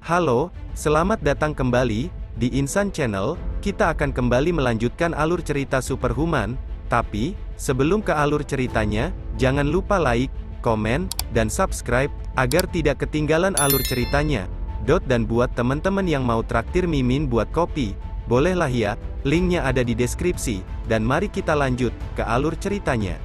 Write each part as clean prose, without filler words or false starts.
Halo, selamat datang kembali di Insan Channel. Kita akan kembali melanjutkan alur cerita Superhuman, tapi sebelum ke alur ceritanya, jangan lupa like, komen, dan subscribe agar tidak ketinggalan alur ceritanya. Dan buat teman-teman yang mau traktir Mimin buat kopi, bolehlah ya, linknya ada di deskripsi, dan mari kita lanjut ke alur ceritanya.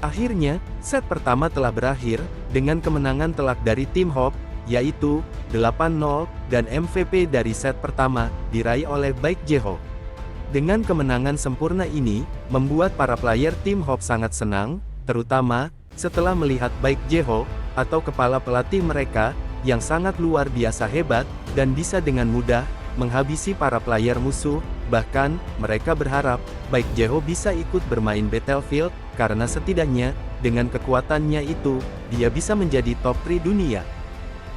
Akhirnya, set pertama telah berakhir, dengan kemenangan telak dari tim Hope, yaitu 8-0, dan MVP dari set pertama, diraih oleh Baek Jae-ho. Dengan kemenangan sempurna ini, membuat para player tim Hope sangat senang, terutama, setelah melihat Baek Jae-ho, atau kepala pelatih mereka, yang sangat luar biasa hebat, dan bisa dengan mudah, menghabisi para player musuh. Bahkan, mereka berharap, Baek Jae-ho bisa ikut bermain Battlefield, karena setidaknya, dengan kekuatannya itu, dia bisa menjadi top 3 dunia.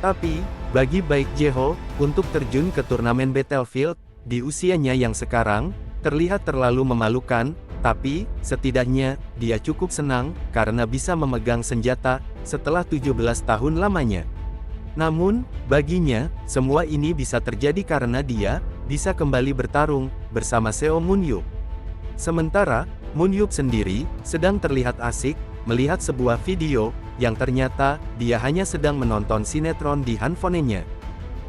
Tapi, bagi Baek Jae-ho, untuk terjun ke turnamen Battlefield, di usianya yang sekarang, terlihat terlalu memalukan, tapi, setidaknya, dia cukup senang, karena bisa memegang senjata, setelah 17 tahun lamanya. Namun, baginya, semua ini bisa terjadi karena dia, bisa kembali bertarung, bersama Seo Moon-yup. Sementara, Moon-yup sendiri, sedang terlihat asik, melihat sebuah video, yang ternyata, dia hanya sedang menonton sinetron di handphonenya.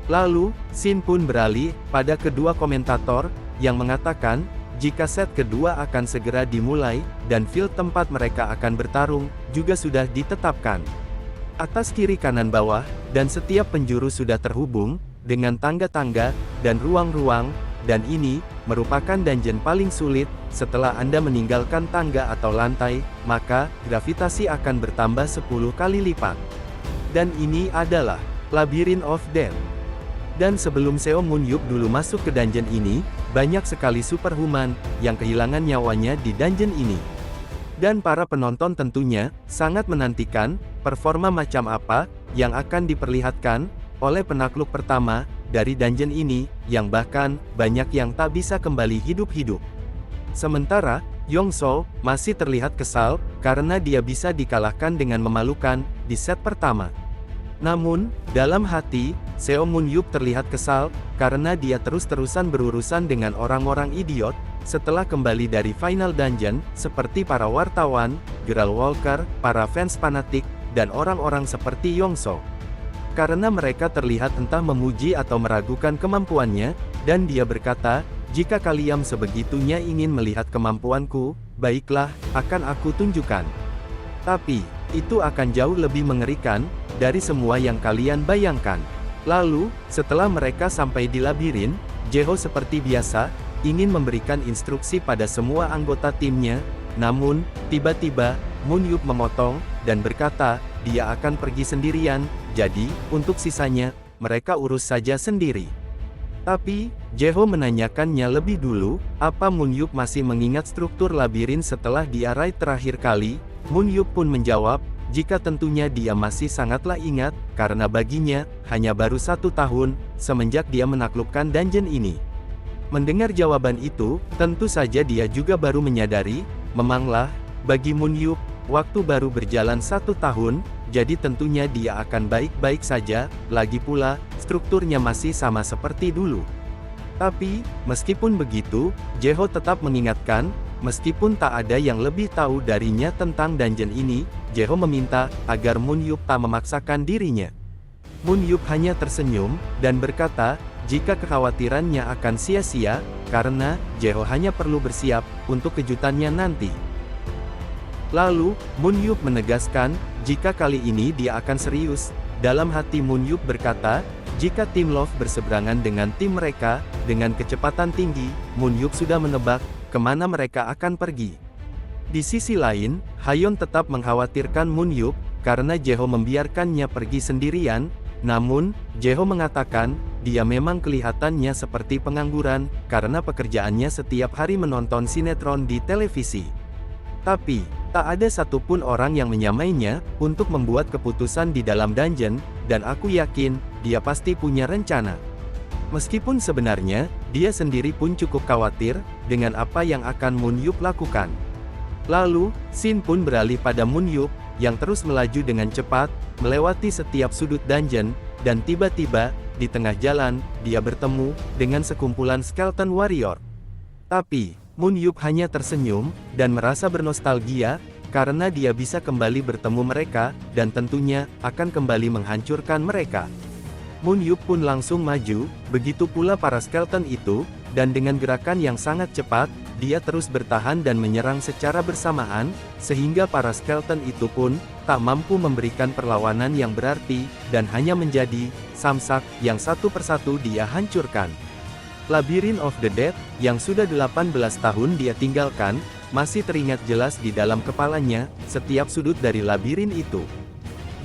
Lalu, scene pun beralih, pada kedua komentator, yang mengatakan, jika set kedua akan segera dimulai, dan field tempat mereka akan bertarung, juga sudah ditetapkan. Atas kiri kanan bawah, dan setiap penjuru sudah terhubung, dengan tangga-tangga, dan ruang-ruang, dan ini, merupakan dungeon paling sulit, setelah Anda meninggalkan tangga atau lantai, maka, gravitasi akan bertambah 10 kali lipat. Dan ini adalah, Labyrinth of Death. Dan sebelum Seo Moon-yup dulu masuk ke dungeon ini, banyak sekali superhuman, yang kehilangan nyawanya di dungeon ini. Dan para penonton tentunya, sangat menantikan, performa macam apa, yang akan diperlihatkan, oleh penakluk pertama, dari dungeon ini, yang bahkan, banyak yang tak bisa kembali hidup-hidup. Sementara, Yong-soo, masih terlihat kesal, karena dia bisa dikalahkan dengan memalukan, di set pertama. Namun, dalam hati, Seo Moon-yup terlihat kesal, karena dia terus-terusan berurusan dengan orang-orang idiot, setelah kembali dari final dungeon, seperti para wartawan, Girl Walker, para fans fanatik, dan orang-orang seperti Yong-soo. Karena mereka terlihat entah memuji atau meragukan kemampuannya, dan dia berkata, jika kalian sebegitunya ingin melihat kemampuanku, baiklah, akan aku tunjukkan. Tapi, itu akan jauh lebih mengerikan, dari semua yang kalian bayangkan. Lalu, setelah mereka sampai di labirin, Jae-ho seperti biasa, ingin memberikan instruksi pada semua anggota timnya, namun, tiba-tiba, Moon-yup memotong, dan berkata, dia akan pergi sendirian, jadi, untuk sisanya, mereka urus saja sendiri. Tapi, Jae-ho menanyakannya lebih dulu, apa Moon-yup masih mengingat struktur labirin setelah dia raid terakhir kali. Moon-yup pun menjawab, jika tentunya dia masih sangatlah ingat, karena baginya, hanya baru 1 tahun, semenjak dia menaklukkan dungeon ini. Mendengar jawaban itu, tentu saja dia juga baru menyadari, memanglah, bagi Moon-yup, waktu baru berjalan 1 tahun, jadi tentunya dia akan baik-baik saja, lagi pula, strukturnya masih sama seperti dulu. Tapi, meskipun begitu, Jae-ho tetap mengingatkan, meskipun tak ada yang lebih tahu darinya tentang dungeon ini, Jae-ho meminta, agar Moon-yup tak memaksakan dirinya. Moon-yup hanya tersenyum, dan berkata, jika kekhawatirannya akan sia-sia, karena, Jae-ho hanya perlu bersiap, untuk kejutannya nanti. Lalu, Moon-yup menegaskan, jika kali ini dia akan serius. Dalam hati Moon-yup berkata, jika tim Love berseberangan dengan tim mereka, dengan kecepatan tinggi, Moon-yup sudah menebak, kemana mereka akan pergi. Di sisi lain, Hayeon tetap mengkhawatirkan Moon-yup, karena Jae-ho membiarkannya pergi sendirian, namun, Jae-ho mengatakan, dia memang kelihatannya seperti pengangguran, karena pekerjaannya setiap hari menonton sinetron di televisi. Tapi, tak ada satupun orang yang menyamainya, untuk membuat keputusan di dalam dungeon, dan aku yakin, dia pasti punya rencana. Meskipun sebenarnya, dia sendiri pun cukup khawatir, dengan apa yang akan Moon-yup lakukan. Lalu, scene pun beralih pada Moon-yup, yang terus melaju dengan cepat, melewati setiap sudut dungeon, dan tiba-tiba, di tengah jalan, dia bertemu dengan sekumpulan skeleton warrior. Tapi, Moon Yup hanya tersenyum, dan merasa bernostalgia, karena dia bisa kembali bertemu mereka, dan tentunya, akan kembali menghancurkan mereka. Moon Yup pun langsung maju, begitu pula para skeleton itu, dan dengan gerakan yang sangat cepat, dia terus bertahan dan menyerang secara bersamaan, sehingga para skeleton itu pun, tak mampu memberikan perlawanan yang berarti, dan hanya menjadi samsak, yang satu persatu dia hancurkan. Labyrinth of the Dead, yang sudah 18 tahun dia tinggalkan, masih teringat jelas di dalam kepalanya, setiap sudut dari labirin itu.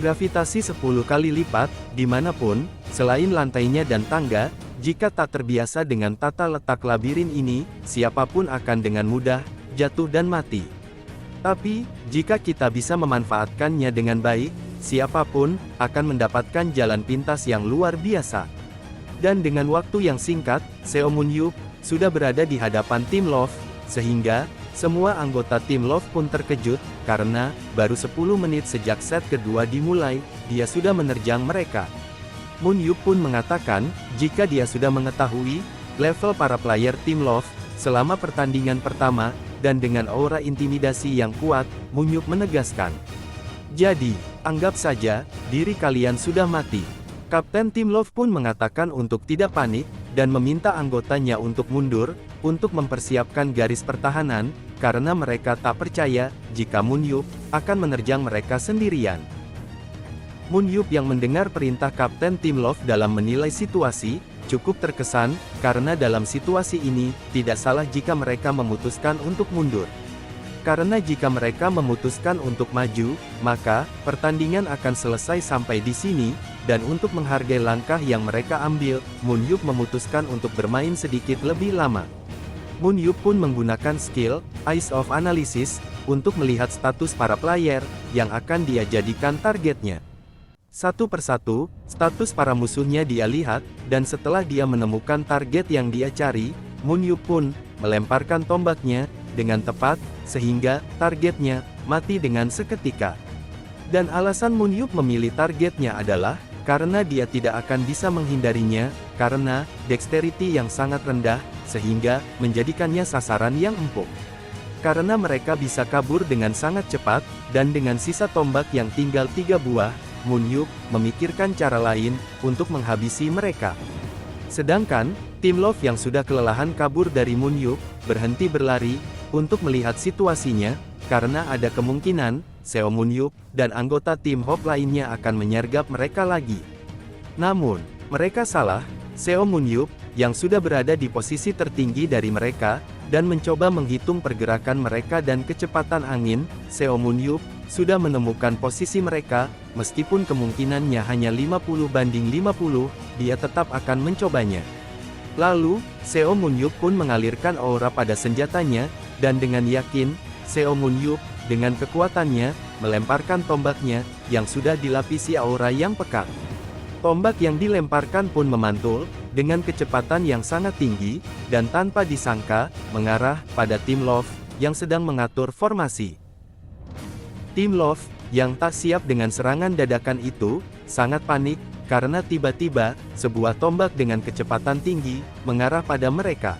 Gravitasi 10 kali lipat, dimanapun, selain lantainya dan tangga, jika tak terbiasa dengan tata letak labirin ini, siapapun akan dengan mudah jatuh dan mati. Tapi, jika kita bisa memanfaatkannya dengan baik, siapapun akan mendapatkan jalan pintas yang luar biasa. Dan dengan waktu yang singkat, Seo Moon Yup sudah berada di hadapan tim Love, sehingga semua anggota tim Love pun terkejut, karena baru 10 menit sejak set kedua dimulai, dia sudah menerjang mereka. Moon Yup pun mengatakan, jika dia sudah mengetahui level para player tim Love selama pertandingan pertama, dan dengan aura intimidasi yang kuat, Moon Yup menegaskan, jadi, anggap saja diri kalian sudah mati. Kapten tim Love pun mengatakan untuk tidak panik, dan meminta anggotanya untuk mundur, untuk mempersiapkan garis pertahanan, karena mereka tak percaya jika Moon Yup akan menerjang mereka sendirian. Moon Yup yang mendengar perintah Kapten tim Love dalam menilai situasi, cukup terkesan, karena dalam situasi ini, tidak salah jika mereka memutuskan untuk mundur. Karena jika mereka memutuskan untuk maju, maka, pertandingan akan selesai sampai di sini, dan untuk menghargai langkah yang mereka ambil, Moon Yup memutuskan untuk bermain sedikit lebih lama. Moon Yup pun menggunakan skill, Eyes of Analysis, untuk melihat status para player, yang akan dia jadikan targetnya. Satu persatu, status para musuhnya dia lihat, dan setelah dia menemukan target yang dia cari, Moon Yup pun melemparkan tombaknya dengan tepat, sehingga targetnya mati dengan seketika. Dan alasan Moon Yup memilih targetnya adalah karena dia tidak akan bisa menghindarinya, karena dexterity yang sangat rendah, sehingga menjadikannya sasaran yang empuk. Karena mereka bisa kabur dengan sangat cepat, dan dengan sisa tombak yang tinggal 3 buah, Moon Yup memikirkan cara lain untuk menghabisi mereka. Sedangkan, tim Love yang sudah kelelahan kabur dari Moon Yup, berhenti berlari, untuk melihat situasinya, karena ada kemungkinan, Seo Moon Yup, dan anggota tim Hope lainnya akan menyergap mereka lagi. Namun, mereka salah, Seo Moon Yup, yang sudah berada di posisi tertinggi dari mereka, dan mencoba menghitung pergerakan mereka dan kecepatan angin, Seo Moon Yup, sudah menemukan posisi mereka, meskipun kemungkinannya hanya 50-50, dia tetap akan mencobanya. Lalu, Seo Moon Yup pun mengalirkan aura pada senjatanya, dan dengan yakin, Seo Moon Yup, dengan kekuatannya, melemparkan tombaknya, yang sudah dilapisi aura yang pekat. Tombak yang dilemparkan pun memantul, dengan kecepatan yang sangat tinggi, dan tanpa disangka, mengarah pada tim Love, yang sedang mengatur formasi. Tim Love, yang tak siap dengan serangan dadakan itu, sangat panik, karena tiba-tiba, sebuah tombak dengan kecepatan tinggi, mengarah pada mereka.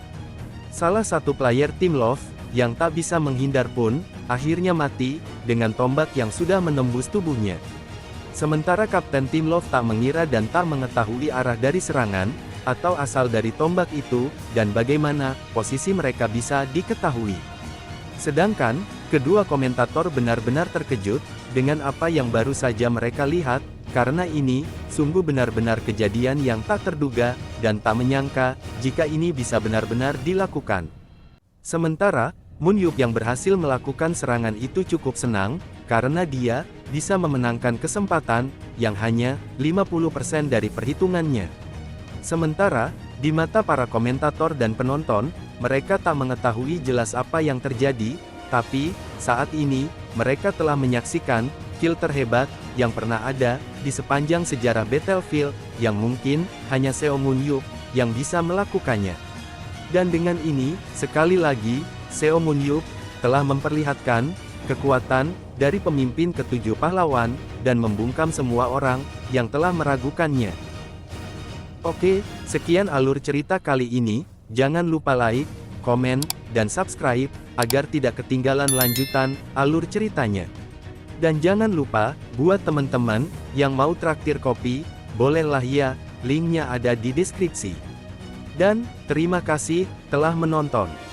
Salah satu player tim Love, yang tak bisa menghindar pun, akhirnya mati, dengan tombak yang sudah menembus tubuhnya. Sementara Kapten tim Love tak mengira dan tak mengetahui arah dari serangan, atau asal dari tombak itu, dan bagaimana posisi mereka bisa diketahui. Sedangkan, kedua komentator benar-benar terkejut, dengan apa yang baru saja mereka lihat, karena ini, sungguh benar-benar kejadian yang tak terduga, dan tak menyangka, jika ini bisa benar-benar dilakukan. Sementara, Moon Yup yang berhasil melakukan serangan itu cukup senang, karena dia bisa memenangkan kesempatan, yang hanya 50% dari perhitungannya. Sementara, di mata para komentator dan penonton, mereka tak mengetahui jelas apa yang terjadi, tapi, saat ini, mereka telah menyaksikan kill terhebat yang pernah ada di sepanjang sejarah Battlefield, yang mungkin hanya Seo Moon Yup yang bisa melakukannya. Dan dengan ini, sekali lagi, Seo Moon Yup telah memperlihatkan kekuatan, dari pemimpin ketujuh pahlawan, dan membungkam semua orang yang telah meragukannya. Oke, sekian alur cerita kali ini. Jangan lupa like, komen, dan subscribe, agar tidak ketinggalan lanjutan alur ceritanya. Dan jangan lupa, buat teman-teman yang mau traktir kopi, bolehlah ya, linknya ada di deskripsi. Dan, terima kasih telah menonton.